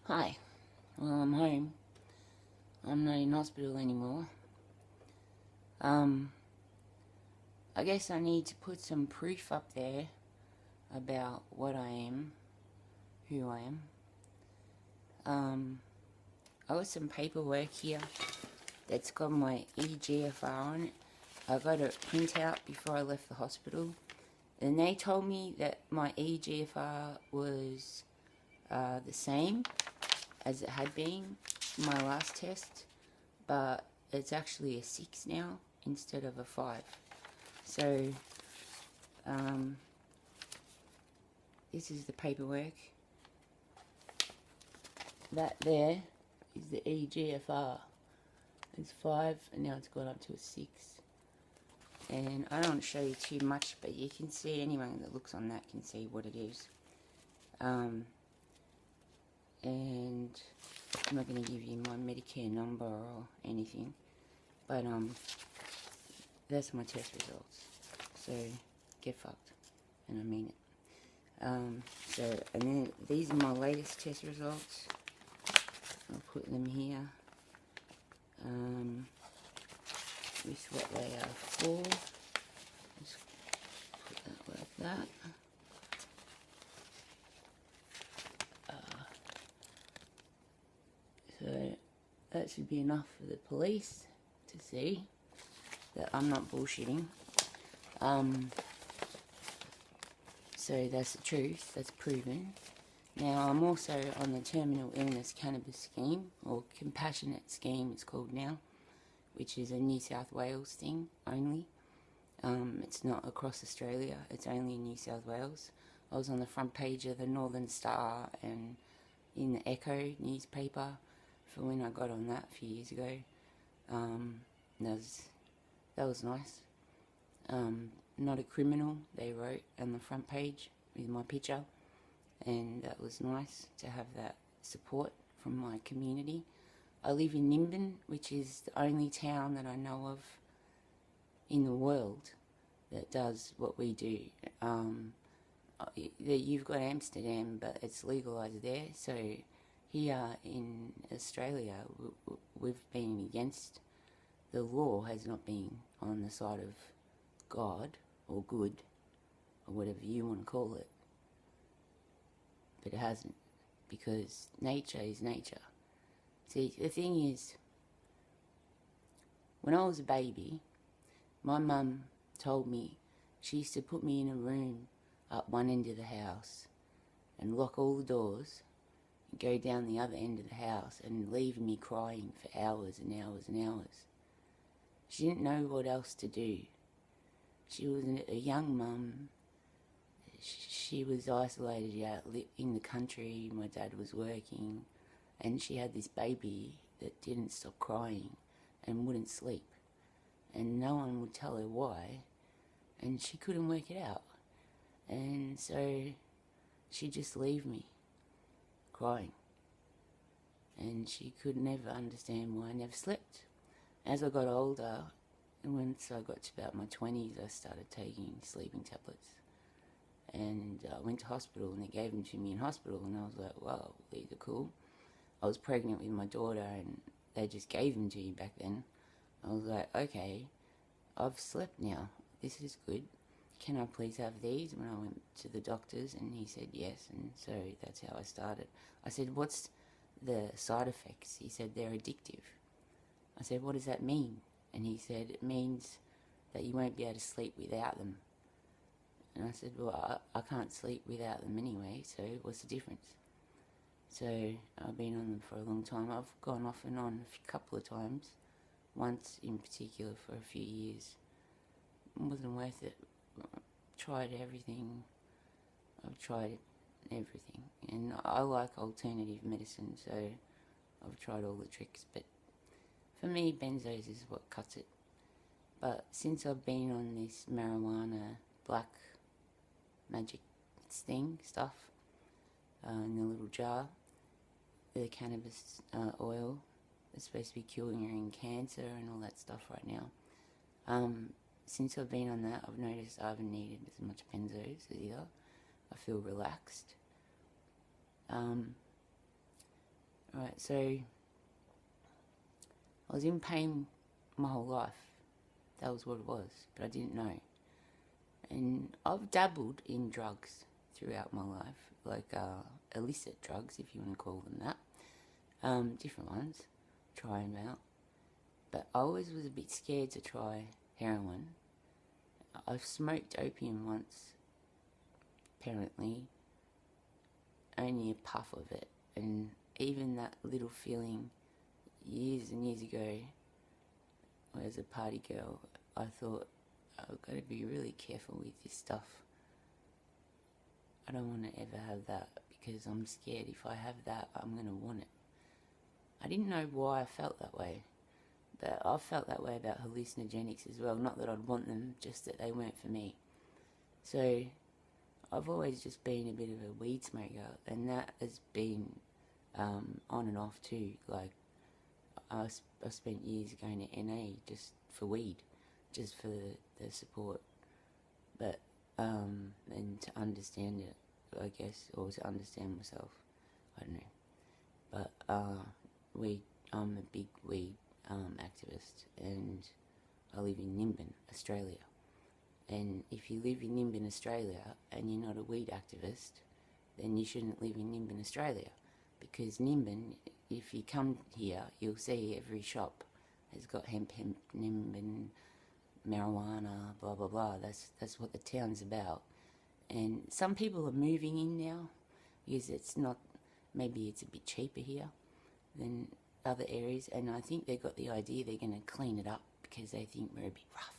Hi. Well, I'm home. I'm not in hospital anymore. Um, I guess I need to put some proof up there about what I am, who I am. I got some paperwork here that's got my EGFR on it. I got a printout before I left the hospital, and they told me that my EGFR was the same as it had been my last test, but it's actually a 6 now instead of a 5. So, this is the paperwork. That there is the EGFR. It's 5 and now it's gone up to a 6. And I don't want to show you too much, but you can see, anyone that looks on that can see what it is. And I'm not going to give you my Medicare number or anything, but that's my test results. So get fucked, and I mean it. And then these are my latest test results. I'll put them here. With what they are for. Just put that like that. So that should be enough for the police to see that I'm not bullshitting. So that's the truth, that's proven. Now I'm also on the terminal illness cannabis scheme, or compassionate scheme it's called now, which is a New South Wales thing only. It's not across Australia, it's only in New South Wales. I was on the front page of the Northern Star and in the Echo newspaper for when I got on that a few years ago. That was nice. Not a criminal, they wrote on the front page with my picture, and that was nice to have that support from my community. I live in Nimbin, which is the only town that I know of in the world that does what we do. You've got Amsterdam, but it's legalised there. So here in Australia, we've been against, the law has not been on the side of God or good or whatever you want to call it. But it hasn't, because nature is nature. See, the thing is, when I was a baby, my mum told me she used to put me in a room at one end of the house and lock all the doors and go down the other end of the house and leave me crying for hours and hours and hours. She didn't know what else to do. She was a young mum. She was isolated out in the country. My dad was working, and she had this baby that didn't stop crying and wouldn't sleep, and no one would tell her why, and she couldn't work it out. And so she'd just leave me crying, and she could never understand why I never slept. As I got older, and once I got to about my 20s, I started taking sleeping tablets. And I went to hospital, and they gave them to me in hospital, and I was like, wow, these are cool. I was pregnant with my daughter, and they just gave them to you back then. I was like, okay, I've slept now. This is good. Can I please have these? When I went to the doctors, and he said yes, and so that's how I started. I said, what's the side effects? He said, they're addictive. I said, what does that mean? And he said, it means that you won't be able to sleep without them. And I said, well, I can't sleep without them anyway, so what's the difference? So I've been on them for a long time. I've gone off and on a couple of times, once in particular for a few years. It wasn't worth it. I've tried everything. And I like alternative medicine, so I've tried all the tricks, but for me, benzos is what cuts it. But since I've been on this marijuana, black magic stuff, in the little jar, the cannabis oil, it's supposed to be curing cancer and all that stuff right now. Since I've been on that, I've noticed I haven't needed as much benzos either. I feel relaxed. Right, so I was in pain my whole life. That was what it was, but I didn't know. And I've dabbled in drugs throughout my life, like illicit drugs, if you want to call them that. Different ones, try them out. But I always was a bit scared to try heroin. I've smoked opium once, apparently, only a puff of it. And even that little feeling years and years ago, as a party girl, I thought, I've got to be really careful with this stuff. I don't want to ever have that because I'm scared if I have that, I'm going to want it. I didn't know why I felt that way, but I felt that way about hallucinogenics as well. Not that I'd want them, just that they weren't for me. So I've always just been a bit of a weed smoker, and that has been on and off too. Like I spent years going to NA just for weed, just for the support, but and to understand it, I guess, or to understand myself, I don't know. But I'm a big weed activist, and I live in Nimbin, Australia. And if you live in Nimbin, Australia, and you're not a weed activist, then you shouldn't live in Nimbin, Australia, because Nimbin, if you come here, you'll see every shop has got hemp, Nimbin, marijuana, blah blah blah. That's what the town's about. And some people are moving in now because it's not, maybe it's a bit cheaper here than other areas, and I think they've got the idea they're going to clean it up because they think we're a bit rough.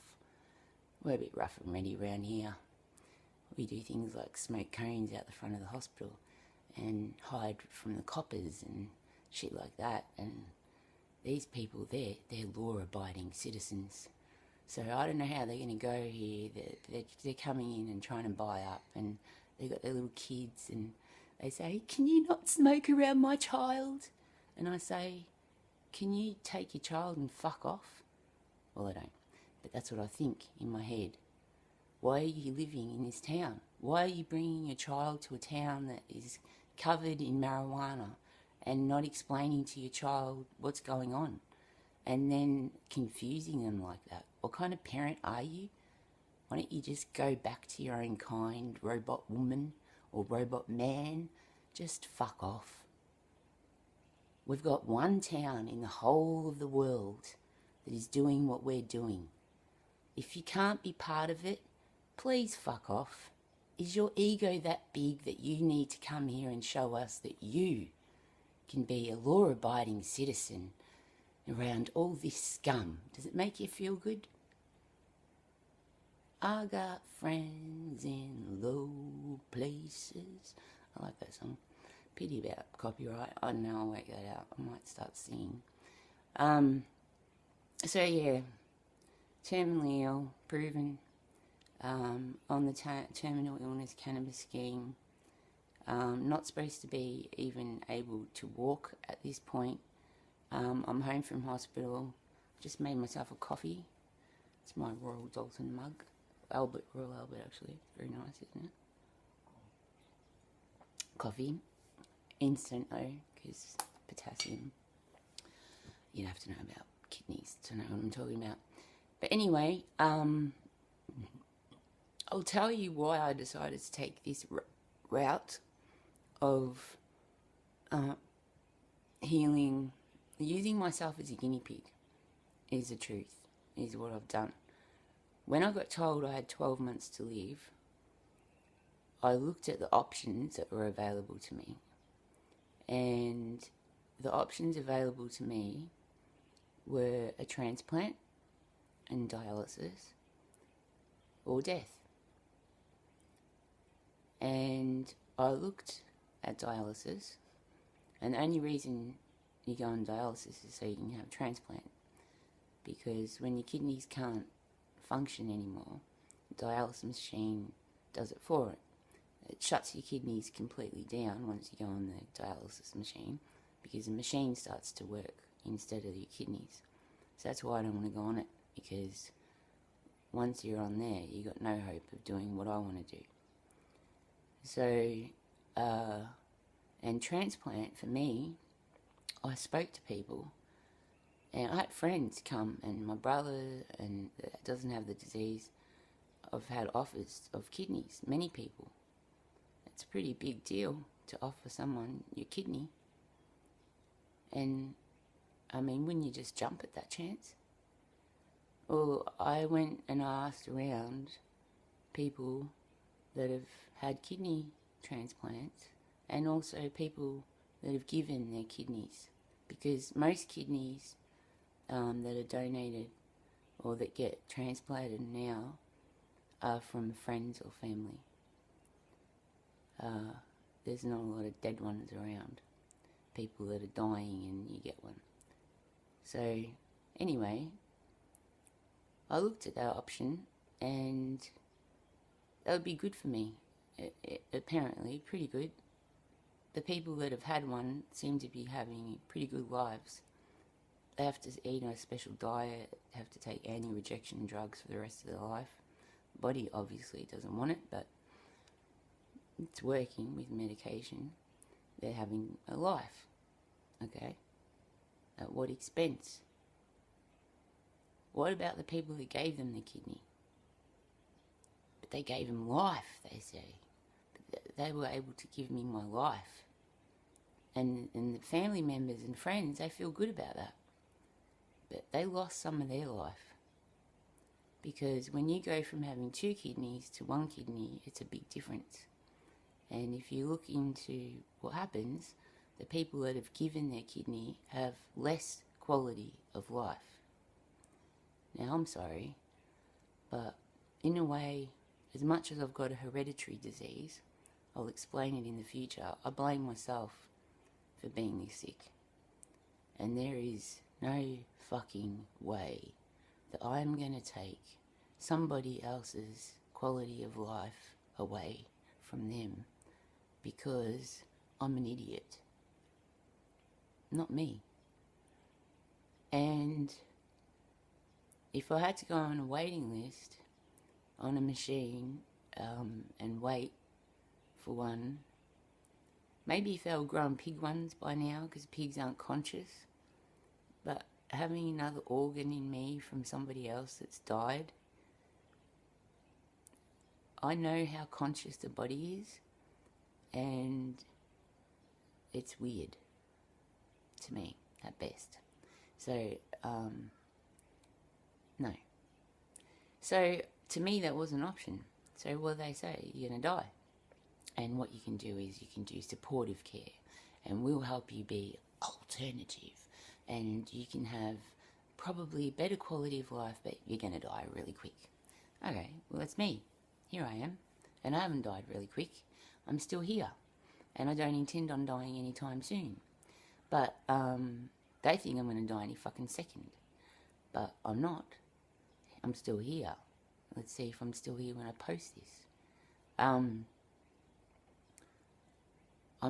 We're a bit rough and ready around here. We do things like smoke cones out the front of the hospital and hide from the coppers and shit like that. And these people, they're law-abiding citizens. So I don't know how they're going to go here. They're coming in and trying to buy up, and they've got their little kids, and they say, "Can you not smoke around my child?" And I say, "Can you take your child and fuck off?" Well, I don't, but that's what I think in my head. Why are you living in this town? Why are you bringing your child to a town that is covered in marijuana and not explaining to your child what's going on, and then confusing them like that? What kind of parent are you? Why don't you just go back to your own kind, robot woman or robot man? Just fuck off. We've got one town in the whole of the world that is doing what we're doing. If you can't be part of it, please fuck off. Is your ego that big that you need to come here and show us that you can be a law-abiding citizen around all this scum? Does it make you feel good? I got friends in low places. I like that song. Pity about copyright. I don't know, I'll work that out. I might start singing. So yeah, terminally ill, proven, on the terminal illness cannabis scheme. Not supposed to be even able to walk at this point. I'm home from hospital. Just made myself a coffee. It's my Royal Dalton mug. Royal Albert actually. Very nice, isn't it? Coffee. Instant though, because potassium. You'd have to know about kidneys to know what I'm talking about. But anyway, I'll tell you why I decided to take this route of healing, using myself as a guinea pig, is the truth, is what I've done. When I got told I had 12 months to live, I looked at the options that were available to me. And the options available to me were a transplant and dialysis or death. And I looked at dialysis, and the only reason you go on dialysis is so you can have a transplant. Because when your kidneys can't function anymore, the dialysis machine does it for it. It shuts your kidneys completely down once you go on the dialysis machine, because the machine starts to work instead of your kidneys. So that's why I don't want to go on it, because once you're on there, you got no hope of doing what I want to do. So, and transplant for me, I spoke to people, and I had friends come, and my brother, and that doesn't have the disease, I've had offers of kidneys, many people. It's a pretty big deal to offer someone your kidney. And, I mean, wouldn't you just jump at that chance? Well, I went and asked around people that have had kidney transplants, and also people that have given their kidneys, because most kidneys that are donated or that get transplanted now are from friends or family. There's not a lot of dead ones around, people that are dying and you get one. So anyway, I looked at that option, and that would be good for me. Apparently pretty good. The people that have had one seem to be having pretty good lives. They have to eat on a special diet, have to take anti-rejection drugs for the rest of their life. The body obviously doesn't want it, but it's working with medication. They're having a life, okay? At what expense? What about the people that gave them the kidney? But they gave them life, they say. But they were able to give me my life. And the family members and friends, they feel good about that. But they lost some of their life. Because when you go from having 2 kidneys to 1 kidney, it's a big difference. And if you look into what happens, the people that have given their kidney have less quality of life. Now, I'm sorry, but in a way, as much as I've got a hereditary disease, I'll explain it in the future, I blame myself for being this sick. And there is no fucking way that I'm going to take somebody else's quality of life away from them because I'm an idiot. Not me. And if I had to go on a waiting list on a machine and wait for one, maybe if they were growing pig ones by now, because pigs aren't conscious, but having another organ in me from somebody else that's died, I know how conscious the body is, and it's weird to me at best. So, no. So, to me, that was an option. So, what do they say? You're going to die. And what you can do is you can do supportive care, and we'll help you be alternative, and you can have probably better quality of life, but you're going to die really quick. Okay, well, that's me. Here I am, and I haven't died really quick. I'm still here, and I don't intend on dying anytime soon. But they think I'm going to die any fucking second, but I'm not. I'm still here. Let's see if I'm still here when I post this. I'm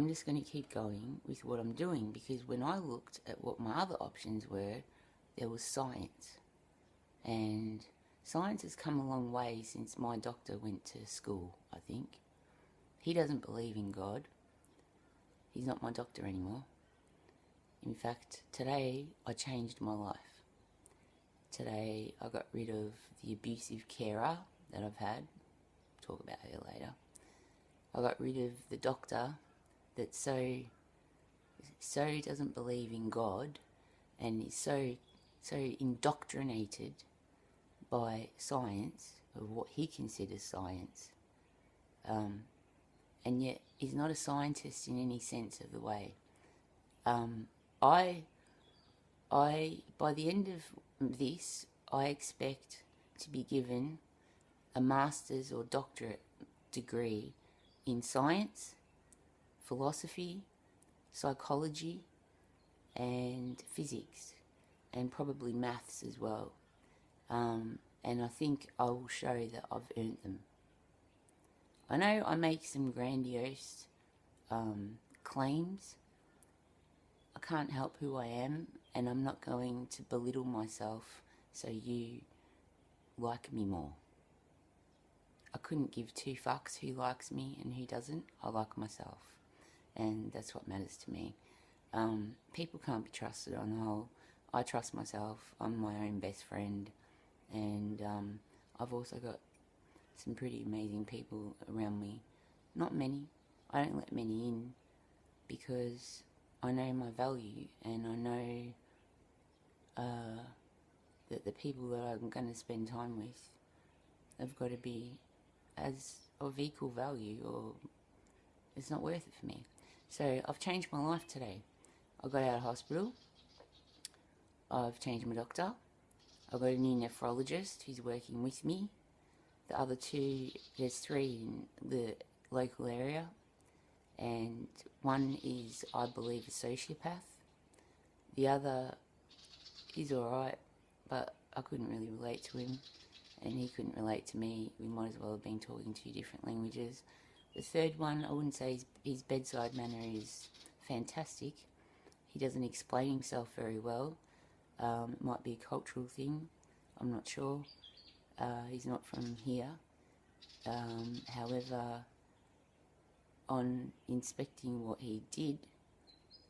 just going to keep going with what I'm doing, because when I looked at what my other options were, there was science. And science has come a long way since my doctor went to school, I think. He doesn't believe in God. He's not my doctor anymore. In fact, today I changed my life. Today I got rid of the abusive carer that I've had. Talk about her later. I got rid of the doctor that so doesn't believe in God and is so indoctrinated by science, of what he considers science, and yet he's not a scientist in any sense of the way. I by the end of this, I expect to be given a master's or doctorate degree in science, philosophy, psychology, and physics, and probably maths as well. And I think I will show that I've earned them. I know I make some grandiose claims. I can't help who I am, and I'm not going to belittle myself so you like me more. I couldn't give 2 fucks who likes me and who doesn't. I like myself, and that's what matters to me. People can't be trusted on the whole. I trust myself. I'm my own best friend, and I've also got some pretty amazing people around me. Not many. I don't let many in because I know my value, and I know that the people that I'm going to spend time with have got to be as of equal value, or it's not worth it for me. So I've changed my life today. I got out of hospital. I've changed my doctor. I've got a new nephrologist who's working with me. The other two, there's 3 in the local area, and one is, I believe, a sociopath. The other is alright, but I couldn't really relate to him, and he couldn't relate to me. We might as well have been talking 2 different languages. The third one, I wouldn't say his bedside manner is fantastic. He doesn't explain himself very well. It might be a cultural thing, I'm not sure. He's not from here. However, on inspecting what he did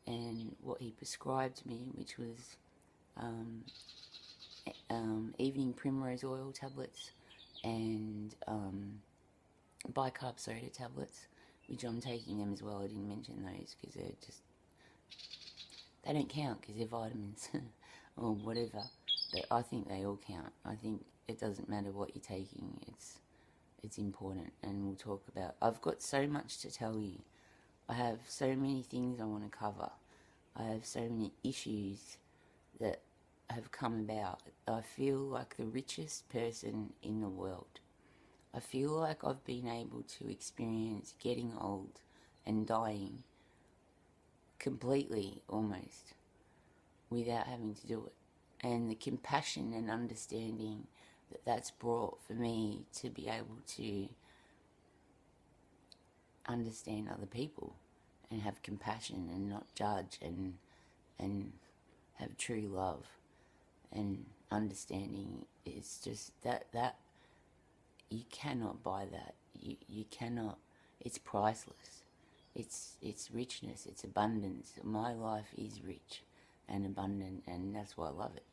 and what he prescribed me, which was evening primrose oil tablets and bicarb soda tablets, which I'm taking them as well. I didn't mention those because they don't count because they're vitamins or whatever, but I think they all count. I think it doesn't matter what you're taking, it's important, and we'll talk about. I've got so much to tell you. I have so many things I want to cover. I have so many issues that have come about. I feel like the richest person in the world. I feel like I've been able to experience getting old and dying completely, almost, without having to do it. And the compassion and understanding that that's brought for me to be able to understand other people and have compassion and not judge, and have true love and understanding. It's just that you cannot buy that. You cannot. It's priceless. It's richness. It's abundance. My life is rich and abundant, and that's why I love it.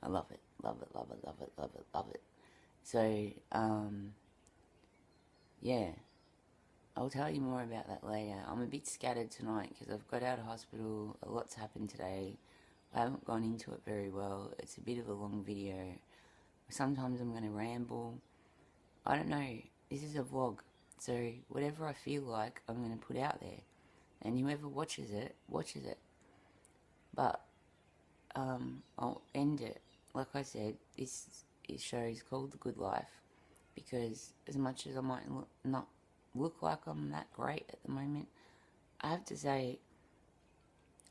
I love it. Love it. Love it. Love it. Love it. Love it. So yeah, I'll tell you more about that later. I'm a bit scattered tonight because I've got out of hospital. A lot's happened today. I haven't gone into it very well. It's a bit of a long video. Sometimes I'm going to ramble. I don't know. This is a vlog. So whatever I feel like, I'm going to put out there. And whoever watches it, watches it. But I'll end it. Like I said, this show is called The Good Life. Because as much as I might not look like I'm that great at the moment, I have to say,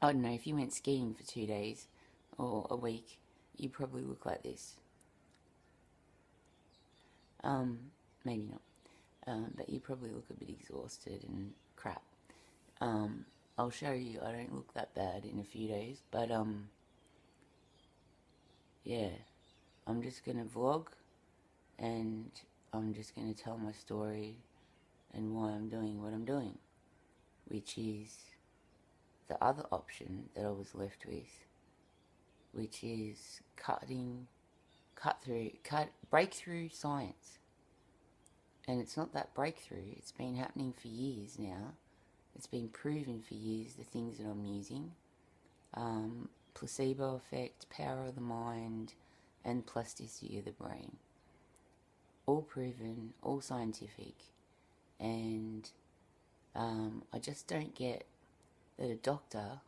I don't know, if you went skiing for 2 days or a week, you probably look like this. Maybe not. But you probably look a bit exhausted and crap. I'll show you I don't look that bad in a few days, but yeah, I'm just gonna vlog, and I'm just gonna tell my story and why I'm doing what I'm doing, which is the other option that I was left with, which is breakthrough science. And it's not that breakthrough, it's been happening for years now. It's been proven for years, the things that I'm using. Placebo effect, power of the mind, and plasticity of the brain. All proven, all scientific. And I just don't get that a doctor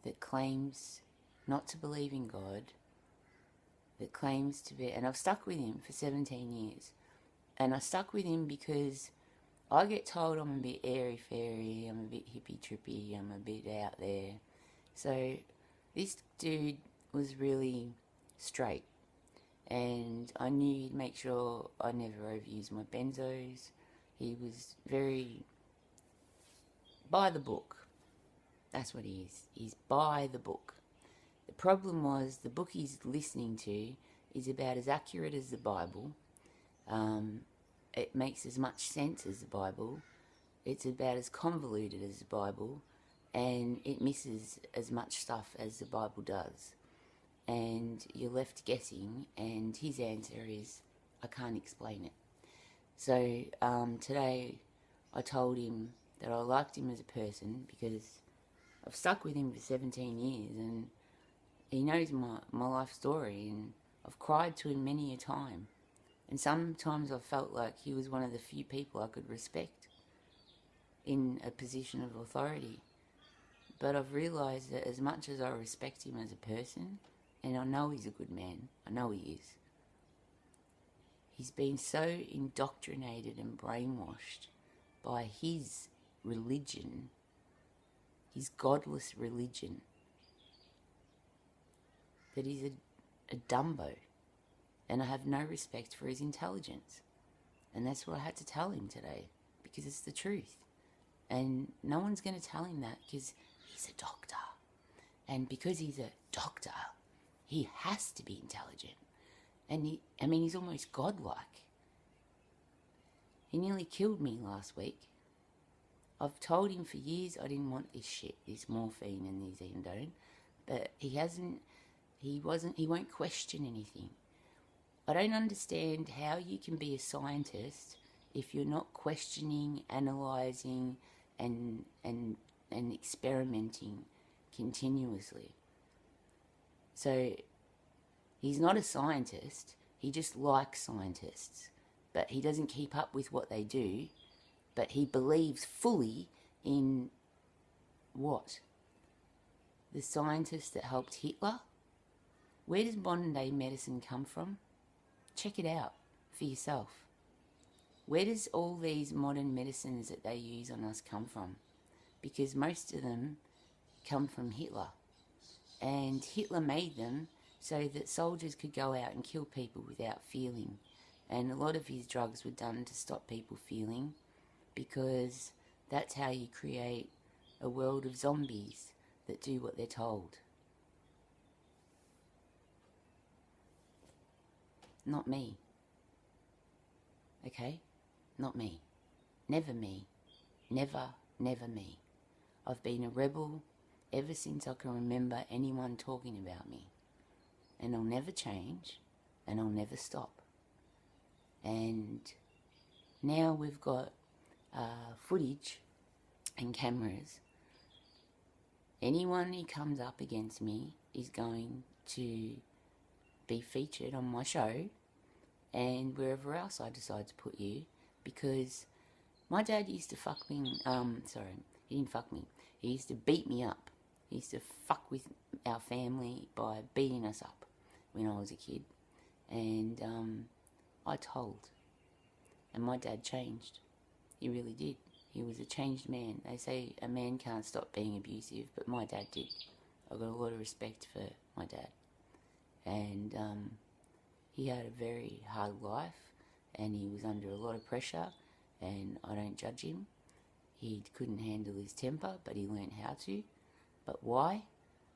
that claims not to believe in God, that claims to be... And I've stuck with him for 17 years. And I stuck with him because I get told I'm a bit airy-fairy, I'm a bit hippy-trippy, I'm a bit out there. So this dude was really straight. And I knew he'd make sure I never overused my benzos. He was very by the book. That's what he is. He's by the book. The problem was the book he's listening to is about as accurate as the Bible. It makes as much sense as the Bible. It's about as convoluted as the Bible. and it misses as much stuff as the Bible does. And you're left guessing, and his answer is, I can't explain it. So today I told him that I liked him as a person because I've stuck with him for 17 years and he knows my life story, and I've cried to him many a time. And sometimes I've felt like he was one of the few people I could respect in a position of authority. But I've realised that as much as I respect him as a person, and I know he's a good man, I know he is, he's been so indoctrinated and brainwashed by his religion, his godless religion, that he's a dumbo. And I have no respect for his intelligence. And that's what I had to tell him today, because it's the truth. And no one's going to tell him that because he's a doctor. And because he's a doctor, he has to be intelligent. And he's almost godlike. He nearly killed me last week. I've told him for years I didn't want this shit, this morphine and this endone. But he won't question anything. I don't understand how you can be a scientist if you're not questioning, analysing, and experimenting continuously. So he's not a scientist, he just likes scientists, but he doesn't keep up with what they do, but he believes fully in what? The scientist that helped Hitler? Where does modern day medicine come from? Check it out for yourself. Where does all these modern medicines that they use on us come from? Because most of them come from Hitler. And Hitler made them so that soldiers could go out and kill people without feeling. And a lot of his drugs were done to stop people feeling, because that's how you create a world of zombies that do what they're told. Not me. Okay? Not me. Never me. Never, never me. I've been a rebel ever since I can remember anyone talking about me. And I'll never change, and I'll never stop. And now we've got footage and cameras. Anyone who comes up against me is going to be featured on my show and wherever else I decide to put you, because my dad used to fuck me, he didn't fuck me, he used to beat me up. He used to fuck with our family by beating us up when I was a kid. And I told. And my dad changed. He really did. He was a changed man. They say a man can't stop being abusive, but my dad did. I've got a lot of respect for my dad. And he had a very hard life, and he was under a lot of pressure, and I don't judge him. He couldn't handle his temper, but he learned how to. But why?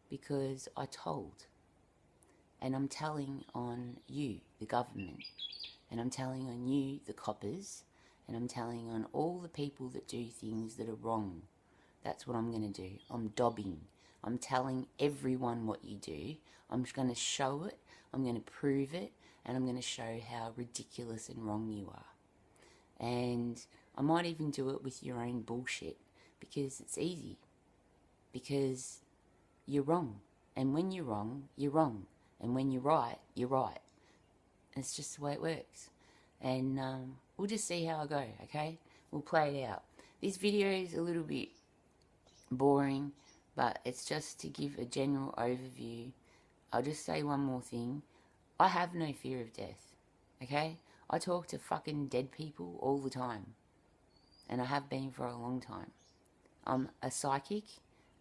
Because I told. And I'm telling on you, the government. And I'm telling on you, the coppers. And I'm telling on all the people that do things that are wrong. That's what I'm going to do. I'm dobbing. I'm telling everyone what you do. I'm just going to show it. I'm going to prove it. And I'm going to show how ridiculous and wrong you are. And I might even do it with your own bullshit. Because it's easy. Because you're wrong. And when you're wrong, you're wrong. And when you're right, you're right. And it's just the way it works. And we'll just see how I go, okay? We'll play it out. This video is a little bit boring, but it's just to give a general overview. I'll just say one more thing. I have no fear of death, okay? I talk to fucking dead people all the time. And I have been for a long time. I'm a psychic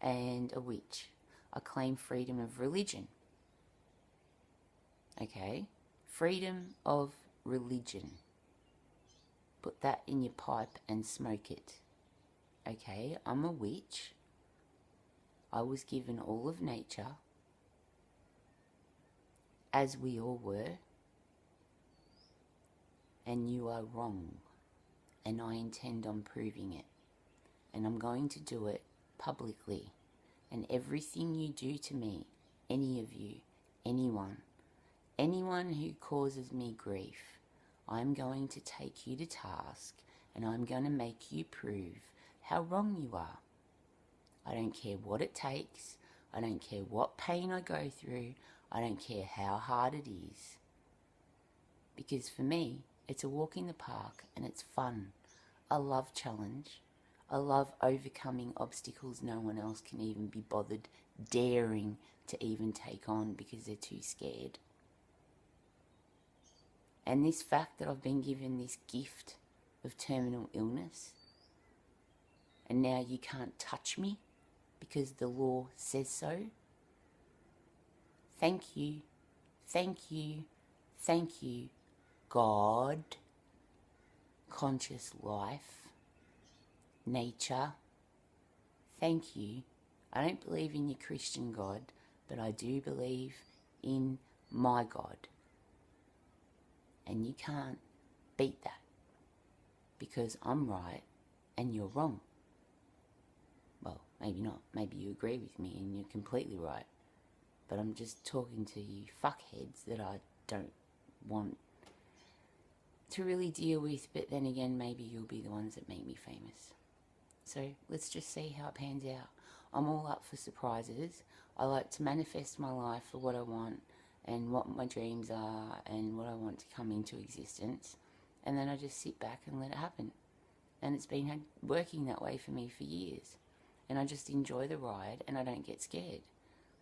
and a witch. I claim freedom of religion. Okay? Freedom of religion. Put that in your pipe and smoke it. Okay? I'm a witch. I was given all of nature, as we all were. And you are wrong. And I intend on proving it. And I'm going to do it publicly. And everything you do to me, any of you, anyone who causes me grief, I'm going to take you to task and I'm going to make you prove how wrong you are. I don't care what it takes. I don't care what pain I go through. I don't care how hard it is. Because for me, it's a walk in the park and it's fun. I love challenge. I love overcoming obstacles no one else can even be bothered daring to even take on because they're too scared. And this fact that I've been given this gift of terminal illness, and now you can't touch me because the law says so. Thank you, thank you, thank you, God, conscious life, nature. Thank you. I don't believe in your Christian God, but I do believe in my God. And you can't beat that because I'm right and you're wrong. Well, maybe not. Maybe you agree with me and you're completely right. But I'm just talking to you fuckheads that I don't want to really deal with. But then again, maybe you'll be the ones that make me famous. So let's just see how it pans out. I'm all up for surprises. I like to manifest my life for what I want and what my dreams are and what I want to come into existence. And then I just sit back and let it happen. And it's been working that way for me for years. And I just enjoy the ride and I don't get scared.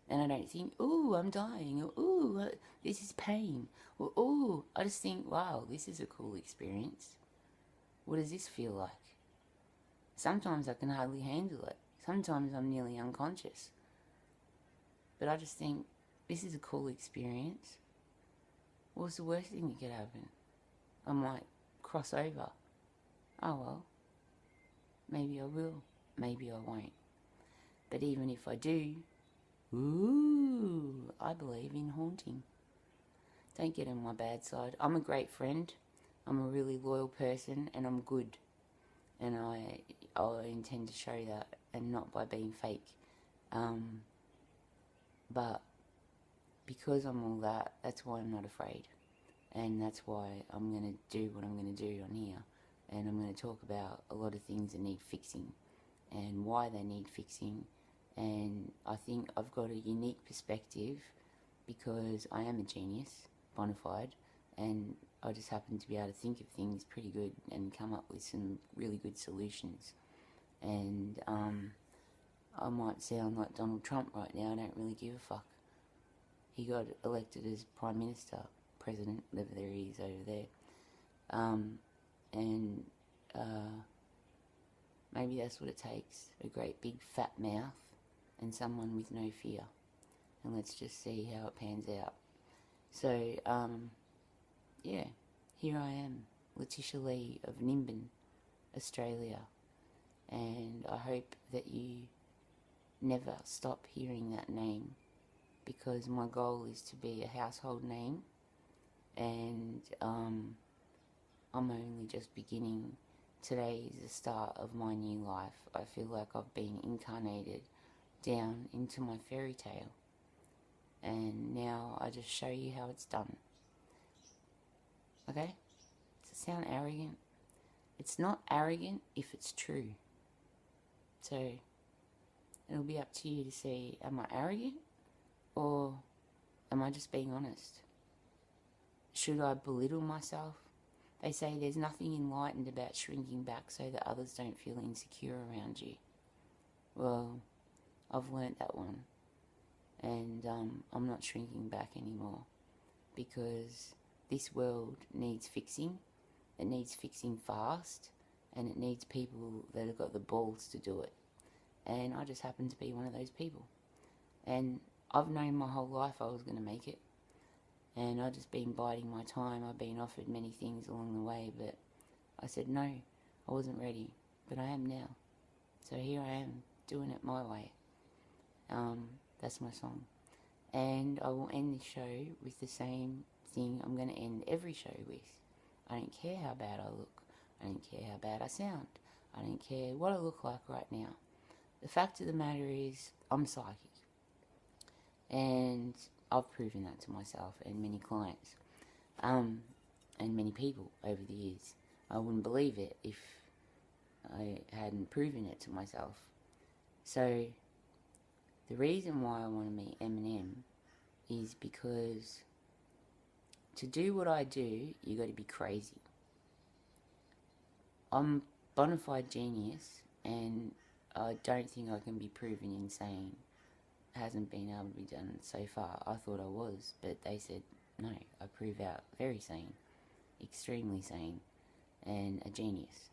And I don't think, ooh, I'm dying, or ooh, this is pain, or ooh, I just think, wow, this is a cool experience. What does this feel like? Sometimes I can hardly handle it. Sometimes I'm nearly unconscious. But I just think, this is a cool experience. What's the worst thing that could happen? I might cross over. Oh well. Maybe I will. Maybe I won't. But even if I do, ooh, I believe in haunting. Don't get on my bad side. I'm a great friend. I'm a really loyal person and I'm good. And I intend to show that, and not by being fake. But because I'm all that, that's why I'm not afraid. And that's why I'm going to do what I'm going to do on here. And I'm going to talk about a lot of things that need fixing and why they need fixing. And I think I've got a unique perspective because I am a genius, bona fide, and I just happen to be able to think of things pretty good and come up with some really good solutions. And I might sound like Donald Trump right now. I don't really give a fuck. He got elected as Prime Minister, President, whatever there is over there. Maybe that's what it takes. A great big fat mouth and someone with no fear. And let's just see how it pans out. So, yeah, here I am, Letitia Lee of Nimbin, Australia. And I hope that you never stop hearing that name, because my goal is to be a household name, and I'm only just beginning. Today is the start of my new life. I feel like I've been incarnated down into my fairy tale, and now I just show you how it's done. Okay? Does it sound arrogant? It's not arrogant if it's true. So it'll be up to you to see, am I arrogant or am I just being honest? Should I belittle myself? They say there's nothing enlightened about shrinking back so that others don't feel insecure around you. Well, I've learnt that one, and I'm not shrinking back anymore, because this world needs fixing. It needs fixing fast, and it needs people that have got the balls to do it. And I just happen to be one of those people. And I've known my whole life I was going to make it. And I've just been biding my time. I've been offered many things along the way, but I said no, I wasn't ready. But I am now. So here I am, doing it my way. That's my song. And I will end this show with the same thing I'm going to end every show with. I don't care how bad I look. I don't care how bad I sound. I don't care what I look like right now. the fact of the matter is, I'm psychic. And I've proven that to myself and many clients. And many people over the years. I wouldn't believe it if I hadn't proven it to myself. So, the reason why I want to meet Eminem is because to do what I do, you got to be crazy. I'm bona fide genius, and I don't think I can be proven insane. It hasn't been able to be done so far. I thought I was, but they said, no, I prove out very sane, extremely sane, and a genius.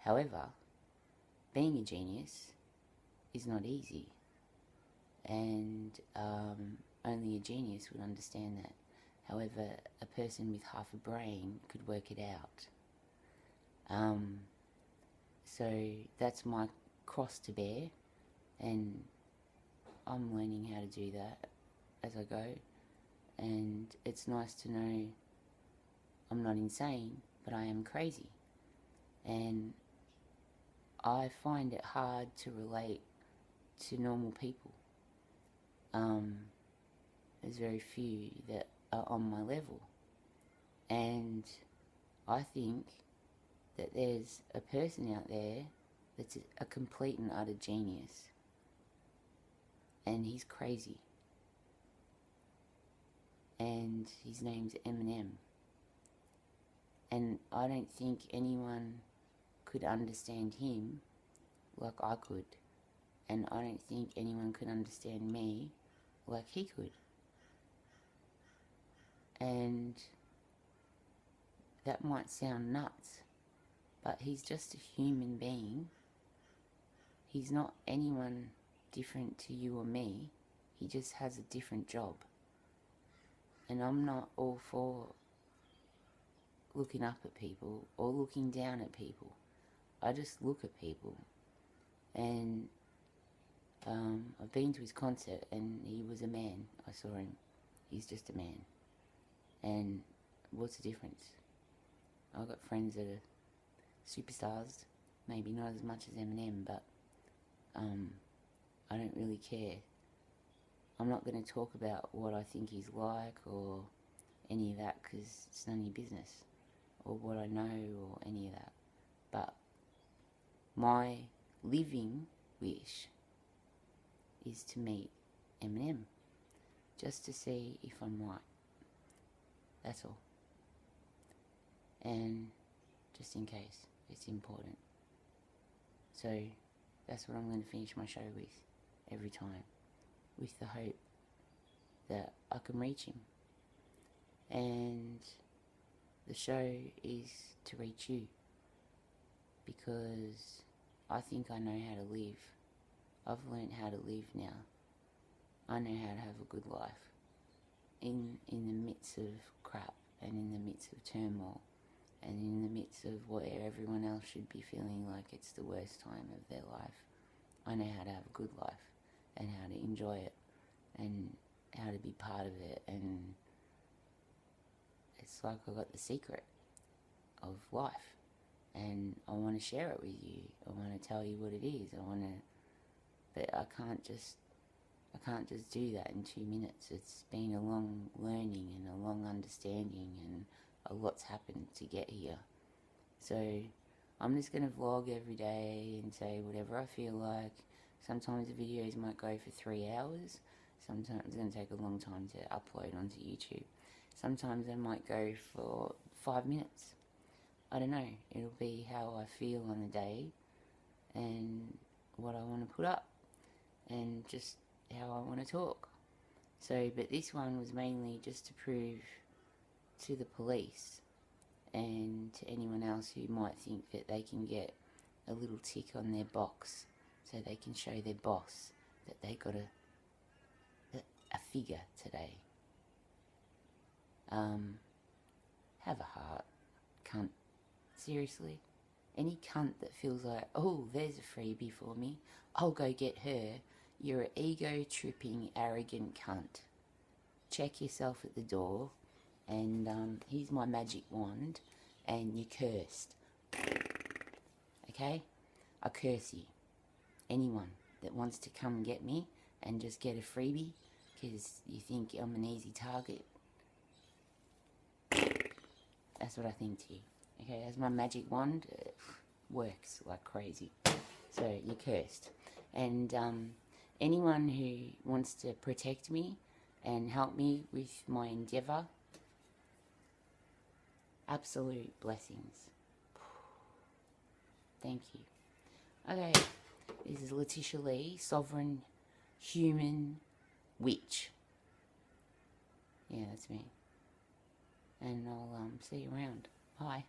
However, being a genius is not easy, and only a genius would understand that. However, a person with half a brain could work it out. So that's my cross to bear, and I'm learning how to do that as I go. And it's nice to know I'm not insane, but I am crazy. And I find it hard to relate to normal people. There's very few that are on my level. And I think that there's a person out there that's a complete and utter genius. And he's crazy. And his name's Eminem. And I don't think anyone could understand him like I could. And I don't think anyone could understand me like he could. And that might sound nuts, but he's just a human being. He's not anyone different to you or me. He just has a different job. And I'm not all for looking up at people or looking down at people. I just look at people. And I've been to his concert, and he was a man. I saw him. He's just a man. And what's the difference? I've got friends that are superstars, maybe not as much as Eminem, but I don't really care. I'm not going to talk about what I think he's like or any of that, because it's none of your business, or what I know or any of that. But my living wish is to meet Eminem, just to see if I'm right. That's all. And just in case, it's important. So that's what I'm going to finish my show with every time, with the hope that I can reach him. And the show is to reach you, because I think I know how to live. I've learned how to live now. I know how to have a good life in the midst of crap, and in the midst of turmoil, and in the midst of where everyone else should be feeling like it's the worst time of their life. I know how to have a good life, and how to enjoy it, and how to be part of it. And it's like I got the secret of life, and I want to share it with you. I want to tell you what it is. But I can't just do that in 2 minutes. It's been a long learning and a long understanding, and a lot's happened to get here. So I'm just going to vlog every day and say whatever I feel like. Sometimes the videos might go for 3 hours. Sometimes it's going to take a long time to upload onto YouTube. Sometimes I might go for 5 minutes. I don't know. It'll be how I feel on the day, and what I want to put up, and just how I want to talk. So, but this one was mainly just to prove to the police and to anyone else who might think that they can get a little tick on their box, so they can show their boss that they got a figure today. Have a heart, cunt. Seriously? Any cunt that feels like, oh, there's a freebie for me, I'll go get her. You're an ego-tripping, arrogant cunt. Check yourself at the door, and here's my magic wand, and you're cursed. Okay? I curse you. anyone that wants to come and get me and just get a freebie because you think I'm an easy target. That's what I think to you. Okay, as my magic wand works like crazy. So you're cursed. And anyone who wants to protect me and help me with my endeavour, absolute blessings. Thank you. Okay, this is Letitia Lee, Sovereign Human Witch. Yeah, that's me. And I'll see you around. Bye.